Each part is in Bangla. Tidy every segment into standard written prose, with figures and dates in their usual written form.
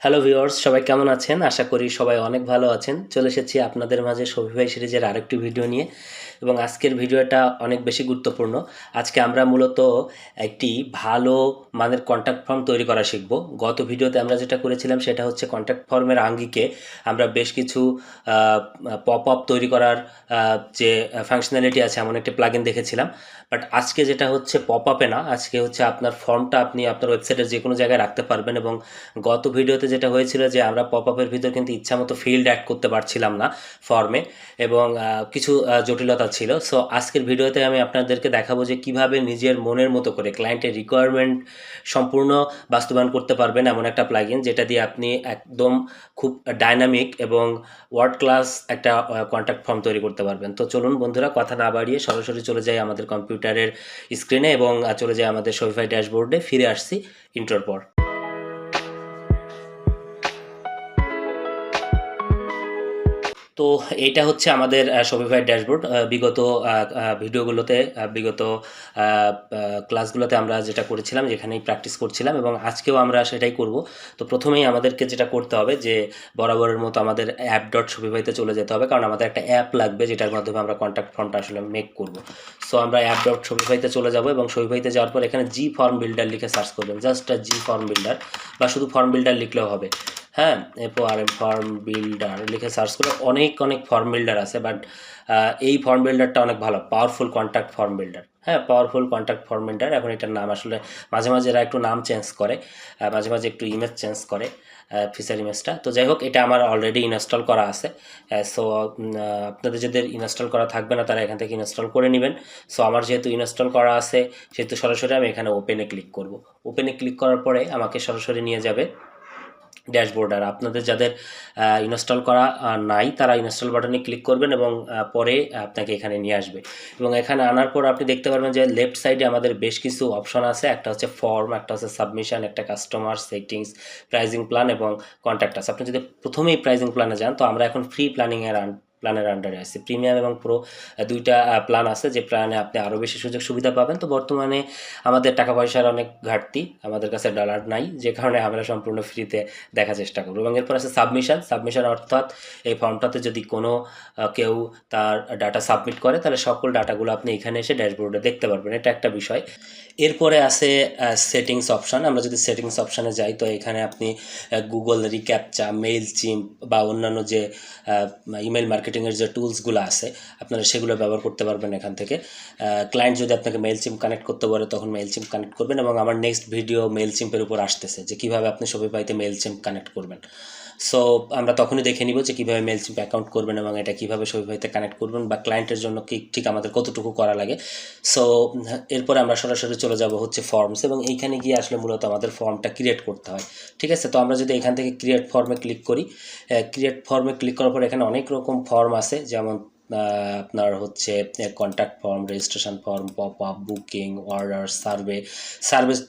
হ্যালো ভিউয়ার্স, সবাই কেমন আছেন? আশা করি সবাই অনেক ভালো আছেন। চলে এসেছি আপনাদের মাঝে শফি ভাই সিরিজের আরেকটি ভিডিও নিয়ে এবং আজকের ভিডিওটা অনেক বেশি গুরুত্বপূর্ণ। আজকে আমরা মূলত একটি ভালো মানের কন্ট্যাক্ট ফর্ম তৈরি করা শিখব। গত ভিডিওতে আমরা যেটা করেছিলাম সেটা হচ্ছে কন্ট্যাক্ট ফর্মের আঙ্গিকে আমরা বেশ কিছু পপ আপ তৈরি করার যে ফাংশনালিটি আছে এমন একটি প্লাগইন দেখেছিলাম। বাট আজকে যেটা হচ্ছে পপ আপে না, আজকে হচ্ছে আপনার ফর্মটা আপনি আপনার ওয়েবসাইটের যে কোনো জায়গায় রাখতে পারবেন। এবং গত ভিডিওতে যেটা হয়েছিল যে আমরা পপ আপের ভিতর কিন্তু ইচ্ছামতো ফিল্ড অ্যাড করতে পারছিলাম না ফর্মে, এবং কিছু জটিলতা ছিল। সো আজকের ভিডিওতে আমি আপনাদেরকে দেখাবো যে কিভাবে নিজের মনের মতো করে ক্লায়েন্টের রিকোয়ারমেন্ট সম্পূর্ণ বাস্তবায়ন করতে পারবেন এমন একটা প্লাগইন যেটা দিয়ে আপনি একদম খুব ডাইনামিক এবং ওয়ার্ড ক্লাস একটা কন্ট্যাক্ট ফর্ম তৈরি করতে পারবেন। তো চলুন বন্ধুরা, কথা না বাড়িয়ে সরাসরি চলে যাই আমাদের কম্পিউটারের স্ক্রিনে এবং চলে যাই আমাদের শপিফাই ড্যাশবোর্ডে। ফিরে আসছি ইন্ট্রোর পর। তো এইটা হচ্ছে আমাদের শপিফাই ড্যাশবোর্ড। বিগত ভিডিওগুলোতে, বিগত ক্লাসগুলোতে আমরা যেটা করেছিলাম, যেখানেই প্র্যাকটিস করছিলাম এবং আজকেও আমরা সেটাই করব। তো প্রথমেই আমাদেরকে যেটা করতে হবে যে বরাবরের মতো আমাদের অ্যাপ ডট শপিফাইতে চলে যেতে হবে, কারণ আমাদের একটা অ্যাপ লাগবে যেটার মাধ্যমে আমরা কন্ট্যাক্ট ফর্মটা আসলে মেক করব। সো আমরা অ্যাপ ডট শপিফাইতে চলে যাব এবং শপিফাইতে যাওয়ার পর এখানে জি ফর্ম বিল্ডার লিখে সার্চ করবেন। জাস্ট জি ফর্ম বিল্ডার বা শুধু ফর্ম বিল্ডার লিখলেও হবে। হ্যাঁ, এরপর ফর্ম বিল্ডার লিখে সার্চ করে অনেক ফর্ম বিল্ডার আছে, বাট এই ফর্ম বিল্ডারটা অনেক ভালো, পাওয়ারফুল কন্ট্যাক্ট ফর্ম বিল্ডার। হ্যাঁ, পাওয়ারফুল কন্ট্যাক্ট ফর্ম বিল্ডার। এখন এটার নাম আসলে মাঝে মাঝে এরা একটু নাম চেঞ্জ করে, মাঝে মাঝে একটু ইমেজ চেঞ্জ করে, ফিচার ইমেজটা। তো যাই হোক, এটা আমার অলরেডি ইনস্টল করা আছে। সো আপনাদের যাদের ইনস্টল করা থাকবে না তারা এখান থেকে ইনস্টল করে নেবেন। সো আমার যেহেতু ইনস্টল করা আছে সেহেতু সরাসরি আমি এখানে ওপেনে ক্লিক করব। ওপেনে ক্লিক করার পরে আমাকে সরাসরি নিয়ে যাবে ড্যাশবোর্ড। আর আপনাদের যাদের ইনস্টল করা নাই তারা ইনস্টল বাটনে ক্লিক করবেন এবং পরে আপনাকে এখানে নিয়ে আসবে। এবং এখানে আনার পর আপনি দেখতে পারবেন যে লেফট সাইডে আমাদের বেশ কিছু অপশন আছে। একটা হচ্ছে ফর্ম, একটা হচ্ছে সাবমিশন, একটা কাস্টমার সেটিংস, প্রাইজিং প্ল্যান এবং কন্ট্যাক্ট আছে। আপনি যদি প্রথমেই প্রাইজিং প্ল্যানে যান, তো আমরা এখন ফ্রি প্ল্যানের আন্ডারে আছে। প্রিমিয়াম এবং প্রো দুইটা প্ল্যান আছে, যে প্ল্যানে আপনি আরও বেশি সুযোগ সুবিধা পাবেন। তো বর্তমানে আমাদের টাকা পয়সার অনেক ঘাটতি, আমাদের কাছে ডলার নাই, যে কারণে আমরা সম্পূর্ণ ফ্রিতে দেখার চেষ্টা করবো। এবং এরপর আছে সাবমিশন অর্থাৎ এই ফর্মটাতে যদি কোনো কেউ তার ডাটা সাবমিট করে তাহলে সকল ডাটাগুলো আপনি এখানে এসে ড্যাশবোর্ডে দেখতে পারবেন। এটা একটা বিষয়। এরপরে আছে সেটিংস অপশান। আমরা যদি সেটিংস অপশানে যাই, তো এখানে আপনি গুগল রিক্যাপচা, মেইল চিম্প বা অন্যান্য যে ইমেল মার্কেটিংয়ের যে টুলসগুলো আছে আপনারা সেগুলো ব্যবহার করতে পারবেন এখান থেকে। ক্লায়েন্ট যদি আপনাকে মেইল চিম্প কানেক্ট করতে পারে তখন মেইল চিম্প কানেক্ট করবেন। এবং আমার নেক্সট ভিডিও মেইল চিম্পের উপর আসতেছে যে কীভাবে আপনি শপিফাইতে মেইল চিম্প কানেক্ট করবেন। সো আমরা তখনই দেখে নিব যে কীভাবে মেইল চিম্প অ্যাকাউন্ট করবেন এবং এটা কীভাবে শপিফাইতে কানেক্ট করবেন বা ক্লায়েন্টের জন্য কি ঠিক আমাদের কতটুকু করা লাগে। সো এরপরে আমরা সরাসরি চলে যাব হচ্ছে ফর্মস, এবং এইখানে গিয়ে আসলে মূলত আমাদের ফর্মটা ক্রিয়েট করতে হয়। ঠিক আছে, তো আমরা যদি এখান থেকে ক্রিয়েট ফর্মে ক্লিক করি, ক্রিয়েট ফর্মে ক্লিক করার পর এখানে অনেক রকম ফর্ম আছে, যেমন আপনার হচ্ছে contact form, registration form, pop up, booking, order, survey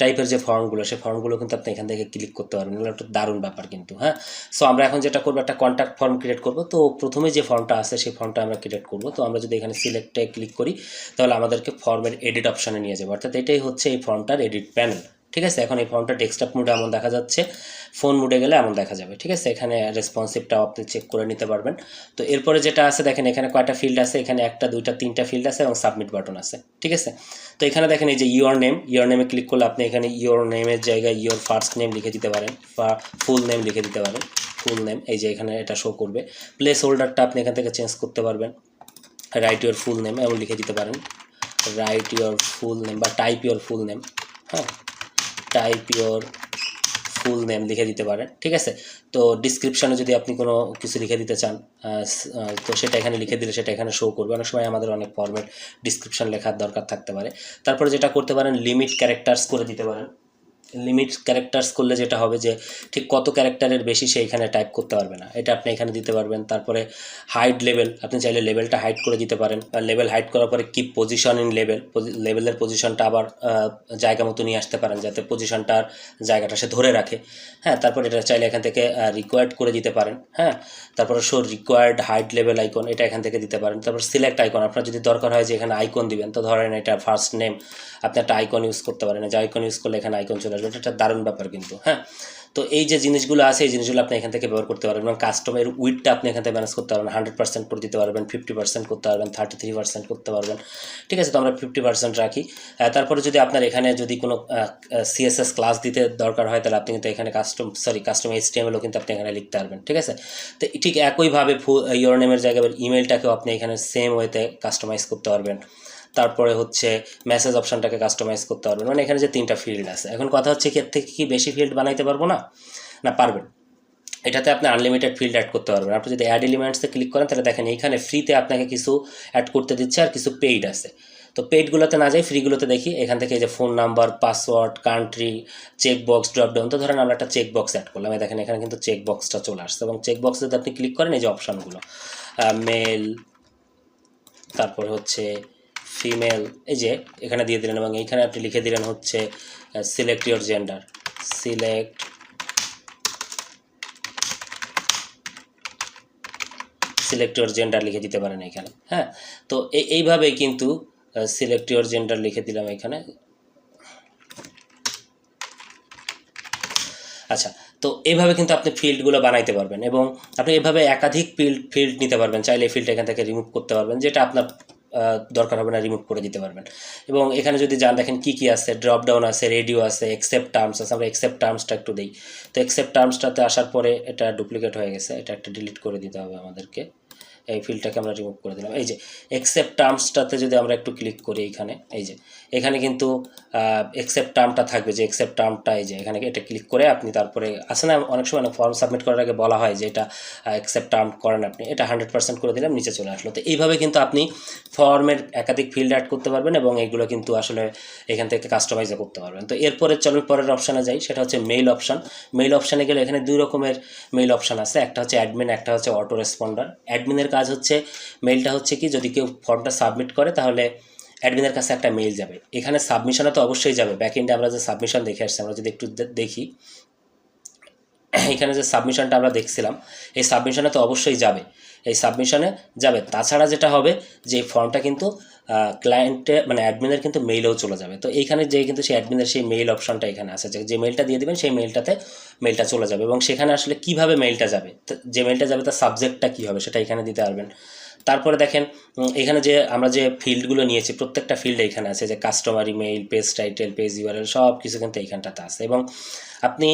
টাইপের যে ফর্মগুলো, সেই ফর্মগুলো কিন্তু আপনি এখান থেকে ক্লিক করতে পারবেন। এগুলো একটা দারুণ ব্যাপার কিন্তু। হ্যাঁ, সো আমরা এখন যেটা করবো, একটা কন্ট্যাক্ট ফর্ম ক্রিয়েট করব। তো প্রথমে যে ফর্মটা আছে সেই ফর্মটা আমরা ক্রিয়েট করব। তো আমরা যদি এখানে সিলেক্টে ক্লিক করি তাহলে আমাদেরকে ফর্মের এডিট অপশানে নিয়ে যাবে, অর্থাৎ এটাই হচ্ছে এই ফর্মটার এডিট প্যানেল। ঠিক আছে, এখন এই ফর্মটা ডেস্কটপ মোডে এমন দেখা যাচ্ছে, ফোন মোডে গেলে এমন দেখা যাবে। ঠিক আছে, এখানে রেসপন্সিভটাও আপনি চেক করে নিতে পারবেন। তো এরপরে যেটা আছে দেখেন, এখানে কয়টা ফিল্ড আছে, এখানে একটা, দুইটা, তিনটা ফিল্ড আছে এবং সাবমিট বাটন আছে। ঠিক আছে, তো এখানে দেখেন এই যে ইয়োর নেমে ক্লিক করলে আপনি এখানে ইয়োর নেমের জায়গায় ইয়োর ফার্স্ট নেম লিখে দিতে পারেন বা ফুল নেম লিখে দিতে পারেন। ফুল নেম এই যে এখানে এটা শো করবে। প্লেস হোল্ডারটা আপনি এখান থেকে চেঞ্জ করতে পারবেন, রাইট ইয়োর ফুল নেম এমন লিখে দিতে পারেন, রাইট ইয়োর ফুল নেম বা টাইপ ইয়োর ফুল নেম। হ্যাঁ, টাইপ ইয়োর ফুল নেম লিখে দিতে পারেন। ঠিক আছে, তো ডিসক্রিপশানে যদি আপনি কোনো কিছু লিখে দিতে চান তো সেটা এখানে লিখে দিলে সেটা এখানে শো করবে। অনেক সময় আমাদের অনেক ফর্মেট ডিসক্রিপশান লেখার দরকার থাকতে পারে। তারপরে যেটা করতে পারেন, লিমিট ক্যারেক্টার্স করে দিতে পারেন। লিমিট ক্যারেক্টার্স করলে যেটা হবে যে ঠিক কত ক্যারেক্টারের বেশি সে এখানে টাইপ করতে পারবে না, এটা আপনি এখানে দিতে পারবেন। তারপরে হাইড লেভেল, আপনি চাইলে লেভেলটা হাইড করে দিতে পারেন। আর লেভেল হাইড করার পরে কিপ পজিশন ইন লেভেলের পজিশনটা আবার জায়গা মতো নিয়ে আসতে পারেন যাতে পজিশনটার জায়গাটা সে ধরে রাখে। হ্যাঁ, তারপর এটা চাইলে এখান থেকে রিকোয়ার্ড করে দিতে পারেন। হ্যাঁ, তারপরে show required hide level icon, এটা এখান থেকে দিতে পারেন। তারপর সিলেক্ট আইকন, আপনার যদি দরকার হয় যে এখানে আইকন দিবেন, তো ধরেন এটা ফার্স্ট নেম, আপনি একটা আইকন ইউজ করতে পারেন, যে আইকন ইউজ করলে এখানে আইকন চলে আসবে। এটা একটা দারুণ ব্যাপার কিন্তু। হ্যাঁ, তো এই যে জিনিসগুলো আছে এই জিনিসগুলো আপনি এখান থেকে ব্যবহার করতে পারবেন এবং কাস্টমের উইথটা আপনি এখান থেকে ম্যানেজ করতে পারবেন 100% করে দিতে পারবেন 50% করতে পারবেন 33% করতে পারবেন ঠিক আছে তো আমরা 50% রাখি তারপরে যদি আপনার এখানে যদি কোনো সিএসএস ক্লাস দিতে দরকার হয় তাহলে আপনি কিন্তু এখানে কাস্টম HTML-ও কিন্তু আপনি এখানে লিখতে পারবেন ঠিক আছে তো ঠিক একইভাবে ইউর নেমের জায়গায় ইমেলটাকেও আপনি এখানে সেম ওয়েতে কাস্টমাইজ করতে পারবেন তারপরে হচ্ছে মেসেজ অপশনটাকে কাস্টমাইজ করতে পারবেন মানে এখানে যে 3টা ফিল্ড আছে এখন কথা হচ্ছে কি এর থেকে কি বেশি ফিল্ড বানাইতে পারবো না পারবেন এটাতে আপনি আনলিমিটেড ফিল্ড অ্যাড করতে পারবেন আপনি যদি অ্যাড এলিমেন্টসে ক্লিক করেন তাহলে দেখেন এইখানে ফ্রিতে আপনাকে কিছু অ্যাড করতে দিচ্ছে আর কিছু পেইড আছে তো পেইডগুলোতে না যাই ফ্রিগুলোতে দেখি এখান থেকে এই যে phone number password country checkbox dropdown তো ধরেন আমরা একটা চেকবক্স অ্যাড করলাম দেখেন এখানে কিন্তু চেকবক্সটা চলে আসছে এবং চেকবক্সে যদি আপনি ক্লিক করেন এই যে অপশানগুলো মেল তারপরে হচ্ছে ফিমেল এই যে এখানে দিয়ে দিলেন এবং এইখানে আপনি লিখে দিলেন হচ্ছে select your gender select your gender লিখে দিতে পারেন এখানে হ্যাঁ তো এইভাবে কিন্তু সিলেক্ট ইউর জেন্ডার লিখে দিলাম এখানে আচ্ছা তো এইভাবে কিন্তু আপনি ফিল্ডগুলো বানাইতে পারবেন এবং আপনি এভাবে একাধিক ফিল্ড নিতে পারবেন চাইলে এই ফিল্ড এখান থেকে রিমুভ করতে পারবেন যেটা আপনার দরকার হবে না রিমুভ করে দিতে পারবেন এবং এখানে যদি যান দেখেন কি কি আছে ড্রপ ডাউন আছে রেডিও আছে এক্সেপ্ট টার্মস আছে আমরা এক্সেপ্ট টার্মসটা একটু দিই তো এক্সেপ্ট টার্মসটাতে আসার পরে এটা ডুপ্লিকেট হয়ে গেছে এটা একটা ডিলিট করে দিতে হবে আমাদেরকে এই ফিল্ডটাকে আমরা রিমুভ করে দিলাম এই যে এক্সেপ্ট টার্মসটাতে যদি আমরা একটু ক্লিক করি এখানে কিন্তু এক্সেপ্ট টার্মটা থাকবে যে এক্সেপ্ট টার্মটা এই যে এখানে এটা ক্লিক করে আপনি তারপরে আসে না অনেক সময় ফর্ম সাবমিট করার আগে বলা হয় যে এটা এক্সেপ্ট টার্ম করেন আপনি এটা 100% করে দিলাম নিচে চলে আসলো তো এইভাবে কিন্তু আপনি ফর্মের একাধিক ফিল্ড অ্যাড করতে পারবেন এবং এইগুলো কিন্তু আসলে এখান থেকে কাস্টমাইজও করতে পারবেন তো এরপরে চলুন পরের অপশানে যাই সেটা হচ্ছে মেইল অপশানে গেলে এখানে দুই রকমের মেইল অপশান আছে একটা হচ্ছে অ্যাডমিন একটা হচ্ছে অটো রেসপন্ডার অ্যাডমিনের কাজ হচ্ছে মেইলটা হচ্ছে কি যদি কেউ ফর্মটা সাবমিট করে তাহলে অ্যাডমিনের কাছে একটা মেইল যাবে এখানে সাবমিশনে তো অবশ্যই যাবে ব্যাকএন্ডে আমরা যে সাবমিশন দেখে আসছি আমরা যদি একটু দেখি এখানে যে সাবমিশনটা আমরা দেখছিলাম এই সাবমিশনে তো অবশ্যই যাবে এই সাবমিশনে যাবে তাছাড়া যেটা হবে যে ফর্মটা কিন্তু ক্লায়েন্টে মানে অ্যাডমিনের কিন্তু মেইলেও চলে যাবে তো এইখানে যে কিন্তু সেই অ্যাডমিনের সেই মেইল অপশনটা এখানে আছে যে মেইলটা দিয়ে দেবেন সেই মেইলটা চলে যাবে এবং সেখানে আসলে কিভাবে মেইলটা যাবে যে মেইলটা যাবে তার সাবজেক্টটা কী হবে সেটা এখানে দিতে পারবেন তারপরে দেখেন এখানে যে আমরা যে ফিল্ডগুলো নিয়েছি প্রত্যেকটা ফিল্ড এখানে আছে যে customer email page title page URL সব কিছু কিন্তু এইখানটাতে আছে এবং আপনি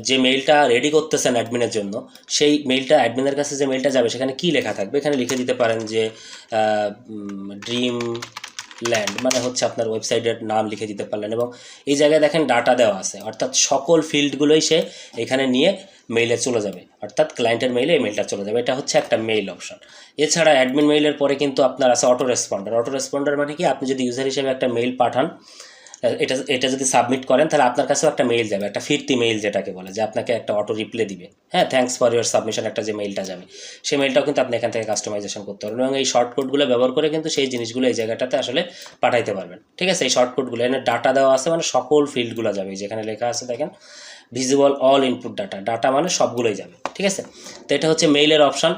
যে মেইলটা রেডি করতেছেন অ্যাডমিনের জন্য সেই মেইলটা অ্যাডমিনের কাছে যে মেইলটা যাবে সেখানে কি লেখা থাকবে এখানে লিখে দিতে পারেন যে ড্রিম ল্যান্ড মানে হচ্ছে আপনার ওয়েবসাইটের নাম লিখে দিতে পারলেন এবং এই জায়গায় দেখেন ডাটা দেওয়া আছে অর্থাৎ সকল ফিল্ডগুলোই সে এখানে নিয়ে মেইলে চলে যাবে অর্থাৎ ক্লায়েন্টের মেইলে এই মেইলটা চলে যাবে এটা হচ্ছে একটা মেইল অপশন এছাড়া অ্যাডমিন মেইলের পরে কিন্তু আপনার আছে অটো রেসপন্ডার মানে কি আপনি যদি ইউজার হিসেবে একটা মেইল পাঠান এটা যদি সাবমিট করেন তাহলে আপনার কাছেও একটা মেইল যাবে একটা ফিরতি মেইল যেটাকে বলে যে আপনাকে একটা অটো রিপ্লে দিবে হ্যাঁ থ্যাঙ্কস ফর ইউর সাবমিশন একটা যে মেইলটা যাবে সেই মেইলটাও কিন্তু আপনি এখান থেকে কাস্টমাইজেশন করতে পারবেন এবং এই শর্টকটগুলো ব্যবহার করে কিন্তু সেই জিনিসগুলো এই জায়গাটাতে আসলে পাঠাইতে পারবেন ঠিক আছে এই শর্টকটগুলো এখানে ডাটা দেওয়া আছে মানে সকল ফিল্ডগুলো যাবে যেখানে লেখা আছে দেখেন ভিজিবল অল ইনপুট ডাটা মানে সবগুলোই যাবে ঠিক আছে তো এটা হচ্ছে মেইলের অপশান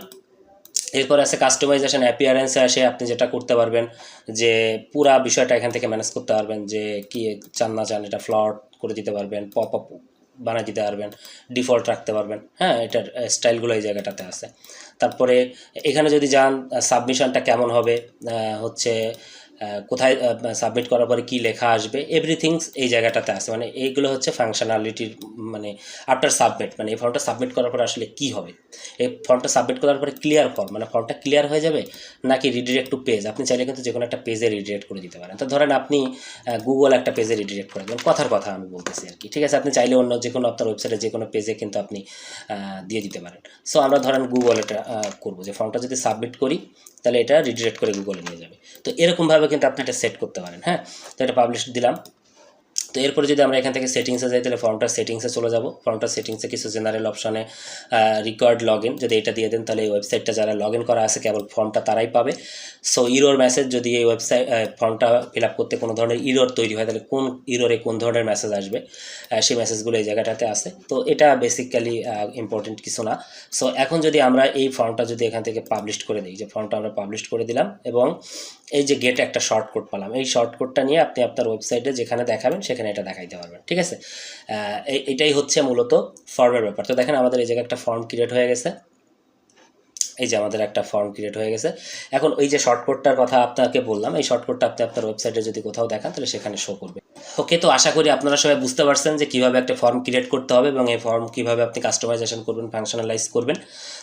এরপর আছে কাস্টমাইজেশন অ্যাপিয়ারেন্সে আসে আপনি যেটা করতে পারবেন যে পুরা বিষয়টা এখান থেকে ম্যানেজ করতে পারবেন যে কি চান না চান এটা ফ্লট করে দিতে পারবেন পপ আপ বানিয়ে দিতে পারবেন ডিফল্ট রাখতে পারবেন হ্যাঁ এটার স্টাইলগুলো এই জায়গাটাতে আছে তারপরে এখানে যদি যান সাবমিশনটা কেমন হবে হচ্ছে কোথায় সাবমিট করার পরে কী লেখা আসবে এভরিথিংস এই জায়গাটাতে আছে মানে এইগুলো হচ্ছে ফাংশনালিটির মানে আফটার সাবমিট মানে এই ফর্মটা সাবমিট করার পরে আসলে কী হবে এই ফর্মটা সাবমিট করার পরে ক্লিয়ার ফর্ম মানে ফর্মটা ক্লিয়ার হয়ে যাবে নাকি রিডিরেক্ট টু পেজ আপনি চাইলে কিন্তু যে কোনো একটা পেজে রিডিরেক্ট করে দিতে পারেন তো ধরেন আপনি গুগল একটা পেজে রিডিরেক্ট করে দেবেন কথার কথা আমি বলতেছি আর কি ঠিক আছে আপনি চাইলে অন্য যে কোনো আপনার ওয়েবসাইটে যে কোনো পেজে কিন্তু আপনি দিয়ে দিতে পারেন সো আমরা ধরেন গুগল এটা করবো যে ফর্মটা যদি সাবমিট করি তাহলে এটা রিডিরেক্ট করে গুগলে নিয়ে যাবে তো এরকমভাবে কিন্তু আপনি এটা সেট করতে পারেন হ্যাঁ তো এটা পাবলিশ দিলাম তো এরপরে যদি আমরা এখান থেকে সেটিংসে যাই তাহলে ফর্মটার সেটিংসে চলে যাব ফর্মটার সেটিংসে কিছু জেনারেল অপশানে রিকোয়ার্ড লগ ইন যদি এটা দিয়ে দেন তাহলে এই ওয়েবসাইটটা যারা লগ ইন করা আছে কেবল ফর্মটা তারাই পাবে সো ইরোর মেসেজ যদি এই ওয়েবসাইট ফর্মটা ফিল আপ করতে কোনো ধরনের ইরোর তৈরি হয় তাহলে কোন ইরোরে কোন ধরনের মেসেজ আসবে সেই মেসেজগুলো এই জায়গাটাতে আছে তো এটা বেসিক্যালি ইম্পর্টেন্ট কিছু না সো এখন যদি আমরা এই ফর্মটা যদি এখান থেকে পাবলিশ করে দিই যে ফর্মটা আমরা পাবলিশ করে দিলাম এবং এই যে গেটে একটা শর্টকট পেলাম, এই শর্টকটটা নিয়ে আপনি আপনার ওয়েবসাইটে যেখানে দেখাবেন সেখানে এটা দেখাইতে পারবেন। ঠিক আছে, এটাই হচ্ছে মূলত ফর্মের ব্যাপার। তো দেখেন আমাদের এই জায়গায় একটা ফর্ম ক্রিয়েট হয়ে গেছে, এই যে আমাদের একটা ফর্ম ক্রিয়েট হয়ে গেছে। এখন ওই যে শর্টকটটার কথা আপনাকে বললাম, এই শর্টকটটা আপনি আপনার ওয়েবসাইটে যদি কোথাও দেখান তাহলে সেখানে শো করবে। ওকে, তো আশা করি আপনারা সবাই বুঝতে পারছেন যে কীভাবে একটা ফর্ম ক্রিয়েট করতে হবে এবং এই ফর্ম কীভাবে আপনি কাস্টমাইজেশন করবেন, ফাংশনালাইজ করবেন।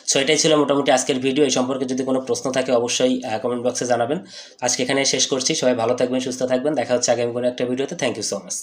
সো এটাই ছিল মোটামুটি আজকের ভিডিও। এই সম্পর্কে যদি কোনো প্রশ্ন থাকে অবশ্যই কমেন্ট বক্সে জানাবেন। আজকে এখানে শেষ করছি, সবাই ভালো থাকবেন, সুস্থ থাকবেন, দেখা হচ্ছে আগামী কোনো একটা ভিডিওতে। Thank you so much.